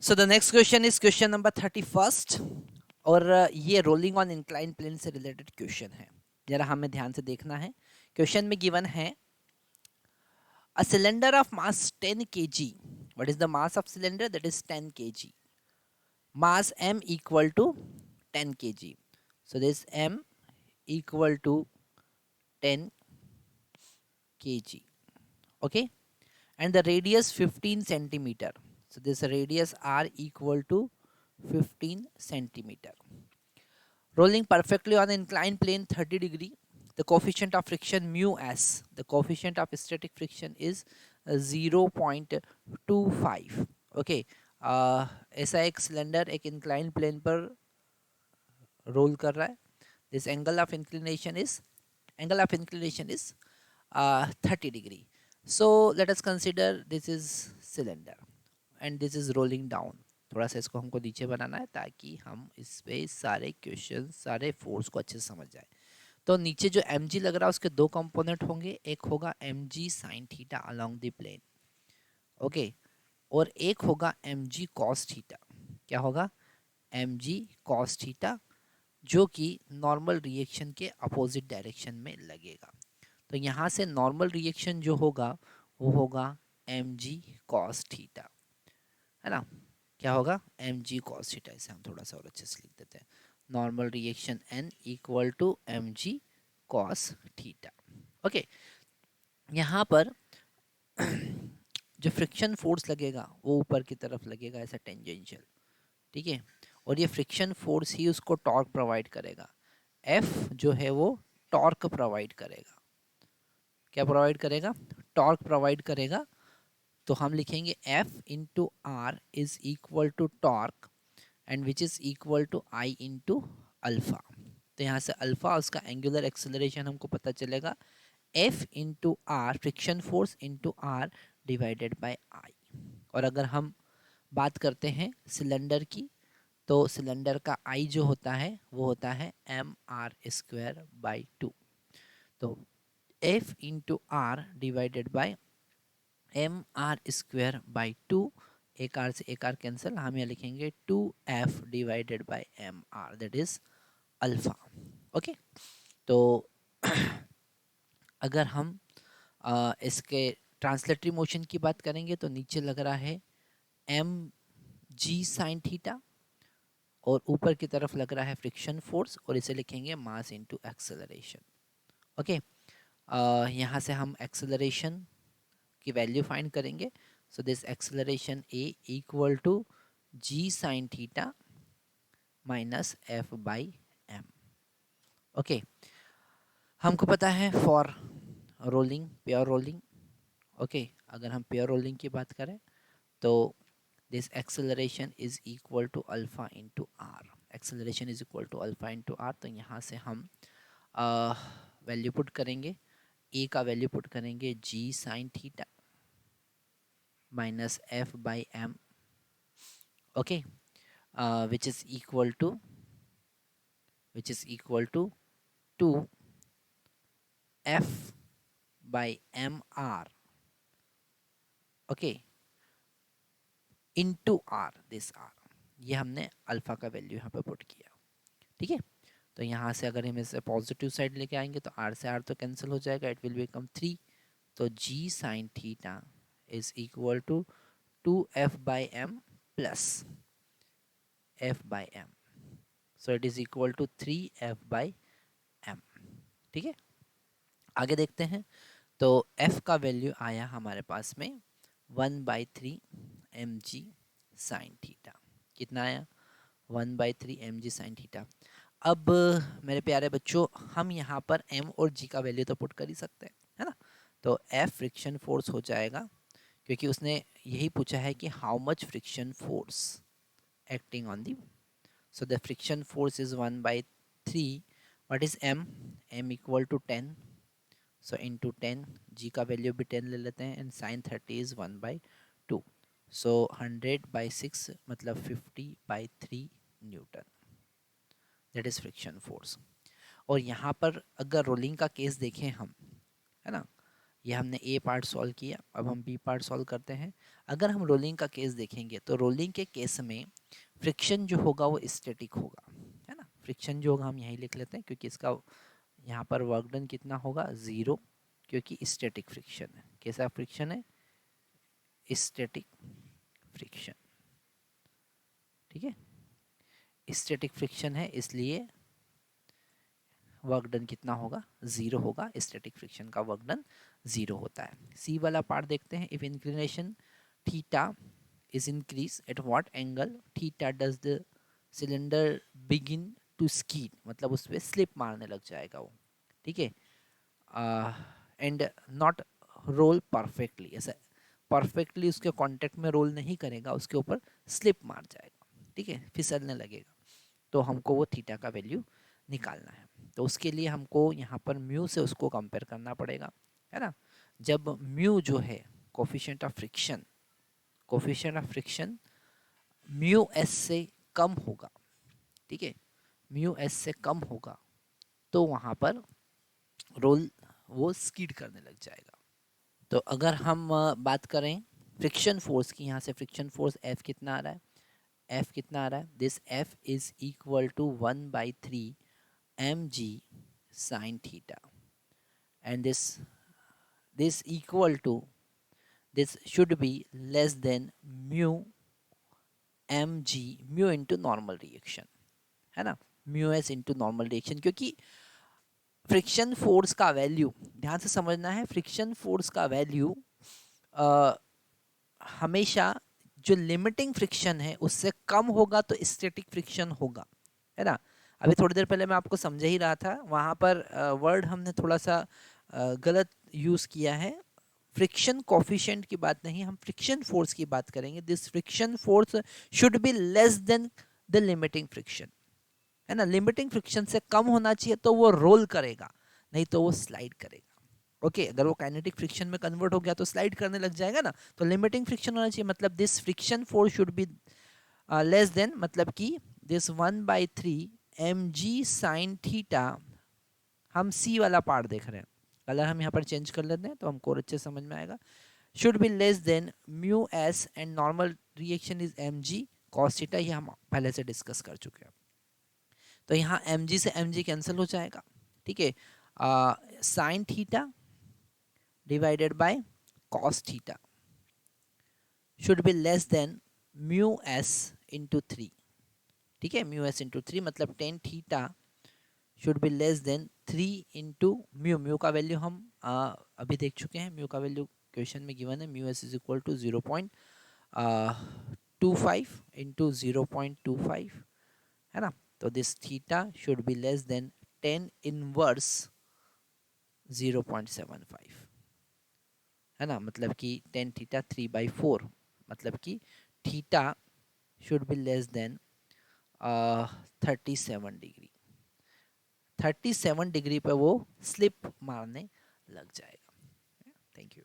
So the next question is question number 31st और ये rolling on incline plane से related question है। जरा हमें ध्यान से देखना है। क्वेश्चन में गिवन है a cylinder of mass 10 kg. What is the mass of cylinder? That is 10 kg. Mass m equal to 10 kg. So this m equal to 10 kg. Okay, and the radius 15 centimeter. So this radius r equal to 15 centimeter. Rolling perfectly on inclined plane 30 degree. The coefficient of friction mu s. The coefficient of static friction is 0.25. Okay. ऐसा एक cylinder एक incline plane पर role कर रहा है. This angle of inclination is 30 degree. So let us consider this is cylinder and this is rolling down. थोड़ा सा इसको हमको नीचे बनाना है ताकि हम इस पे सारे क्वेश्चन सारे फोर्स को अच्छे से समझ जाए. तो नीचे जो mg लग रहा है उसके दो कंपोनेंट होंगे. एक होगा mg sin theta along the plane. Okay, और एक होगा mg cos थीटा. क्या होगा? mg cos थीटा, जो कि नॉर्मल रिएक्शन के अपोजिट डायरेक्शन में लगेगा. तो यहाँ से नॉर्मल रिएक्शन जो होगा वो होगा mg cos थीटा, है ना. क्या होगा? mg cos theta. इसे हम थोड़ा सा और अच्छे से लिख देते हैं. Normal reaction n equal to mg cos theta. Okay, यहाँ पर जो फ्रिक्शन फोर्स लगेगा वो ऊपर की तरफ लगेगा ऐसा टेंजेंशियल. ठीक है, और ये फ्रिक्शन फोर्स ही उसको टॉर्क प्रोवाइड करेगा. F जो है वो टॉर्क प्रोवाइड करेगा. क्या प्रोवाइड करेगा? टॉर्क प्रोवाइड करेगा. तो हम लिखेंगे F into r is equal to torque and which is equal to I into alpha. तो यहाँ से अल्फा उसका एंगुलर एक्सेलरेशन हमको पता चलेगा. F into r friction force into r divided by I. और अगर हम बात करते हैं सिलेंडर की, तो सिलेंडर का आई जो होता है वो होता है mr²/2. तो F into r divided by mr²/2. एक आर से एक आर कैंसिल, हम यहाँ लिखेंगे 2f divided by mr, that is alpha. Okay, तो अगर हम इसके ट्रांसलेटरी मोशन की बात करेंगे तो नीचे लग रहा है mg sin थीटा और ऊपर की तरफ लग रहा है फ्रिक्शन फोर्स और इसे लिखेंगे मास इनटू एक्सेलरेशन. ओके, यहाँ से हम एक्सेलरेशन की वैल्यू फाइंड करेंगे. So this acceleration a equal to g sin theta minus f by m. Okay, हमको पता है for rolling, pure rolling. Okay, अगर हम प्योर रोलिंग की बात करें तो this acceleration is equal to alpha into r. Acceleration is equal to alpha into r. तो यहाँ से हम वैल्यू पुट करेंगे. ए का वैल्यू पुट करेंगे g sin theta minus f by m. Okay, which is equal to 2 f by mr. Okay, into r, this r. ये हमने alpha का वैल्यू यहाँ पे पुट किया. ठीक है, तो यहाँ से अगर हम इसे पॉजिटिव साइड लेके आएंगे तो r से r तो कैंसिल हो जाएगा. It will become 3. तो g sin थीटा is equal to 2f by m plus f by m. So it is equal to 3f by m. ठीक है, आगे देखते हैं. तो f का वैल्यू आया हमारे पास में 1/3 mg sin थीटा. कितना आया? 1/3 mg sin थीटा. अब मेरे प्यारे बच्चों, हम यहाँ पर m और g का वैल्यू तो पुट कर ही सकते हैं, है ना. तो f फ्रिक्शन फोर्स हो जाएगा, क्योंकि उसने यही पूछा है कि how much friction force acting on the. So the friction force is 1/3. What is m? m equal to 10. So into 10, g का वैल्यू भी 10 ले लेते हैं, एंड साइन 30 इज 1/2. सो 100/6 मतलब 50/3 Newton. That is friction force. और यहाँ पर अगर रोलिंग का केस देखें हम, है ना, ये हमने ए पार्ट सॉल्व किया, अब हम बी पार्ट सॉल्व करते हैं। अगर हम रोलिंग का केस देखेंगे तो रोलिंग के केस में फ्रिक्शन जो होगा वो स्टैटिक होगा, है ना। फ्रिक्शन जो होगा हम यहीं लिख लेते हैं, क्योंकि इसका यहाँ पर वर्क डन कितना होगा, 0, क्योंकि स्टैटिक फ्रिक्शन है। कैसा फ्रिक्शन है, स्टैटिक फ्रिक्शन, ठीक है। स्टैटिक फ्रिक्शन है, इसलिए वर्क डन कितना होगा, 0 होगा। स्टैटिक फ्रिक्शन का वर्क डन 0 होता है। सी वाला पार्ट देखते हैं। If inclination theta is increased at what angle theta does the cylinder begin to skid, मतलब उस पर स्लिप मारने लग जाएगा वो, ठीक है। एंड नॉट रोल परफेक्टली, ऐसा परफेक्टली उसके कांटेक्ट में रोल नहीं करेगा, उसके ऊपर स्लिप मार जाएगा, ठीक है, फिसलने लगेगा। तो हमको वो थीटा का वैल्यू निकालना है। तो उसके लिए हमको यहाँ पर म्यू से उसको कंपेयर करना पड़ेगा, है ना। जब म्यू जो है coefficient of friction, coefficient of friction mu S से कम होगा, ठीक है, म्यू एस से कम होगा, तो वहाँ पर रोल वो स्किड करने लग जाएगा। तो अगर हम बात करें फ्रिक्शन फोर्स की, यहाँ से फ्रिक्शन फोर्स एफ कितना आ रहा है, एफ कितना आ रहा है, this F is equal to 1/3 mg sin theta, and this equal to, this should be less than mu mg, mu into normal reaction, है ना, mu s into normal reaction। क्योंकि फ्रिक्शन फोर्स का value ध्यान से समझना है, friction force का value हमेशा जो लिमिटिंग फ्रिक्शन है उससे कम होगा तो स्टैटिक फ्रिक्शन होगा, है ना। अभी थोड़ी देर पहले मैं आपको समझा ही रहा था, वहाँ पर वर्ड हमने थोड़ा सा गलत यूज़ किया है। फ्रिक्शन कोफिशिएंट की बात नहीं, हम फ्रिक्शन फोर्स की बात करेंगे। This friction force should be less then the limiting friction, है ना। लिमिटिंग फ्रिक्शन से कम होना चाहिए तो वो रोल करेगा, नहीं तो वो स्लाइड करेगा। ओके अगर वो काइनेटिक फ्रिक्शन में कन्वर्ट हो गया तो स्लाइड करने लग जाएगा ना। तो लिमिटिंग फ्रिक्शन होना चाहिए, मतलब this friction force should be less then, मतलब कि दिस 1/3 mg sin थीटा। हम सी वाला पार्ट देख रहे हैं, कलर हम यहाँ पर चेंज कर लेते हैं तो हमको और अच्छे समझ में आएगा। Should be less than mu S and normal reaction is mg cos theta, ये हम पहले से डिस्कस कर चुके हैं। तो यहाँ mg से mg कैंसिल हो जाएगा, ठीक है। Sine theta divided by cos theta should be less than mu s into 3, ठीक है। म्यू एस इंटू 3 मतलब tan theta should be less than 3 into mu. Mu का वैल्यू हम अभी देख चुके हैं, म्यू का वैल्यू क्वेश्चन में गिवन है, mu s is equal to 0.25 into 0.25, है ना। तो this theta should be less than 10 inverse 0.75, है ना, मतलब कि 10 थीटा 3/4, मतलब कि theta should be less then 37 degree. 37 degree पे वो स्लिप मारने लग जाएगा। Thank you.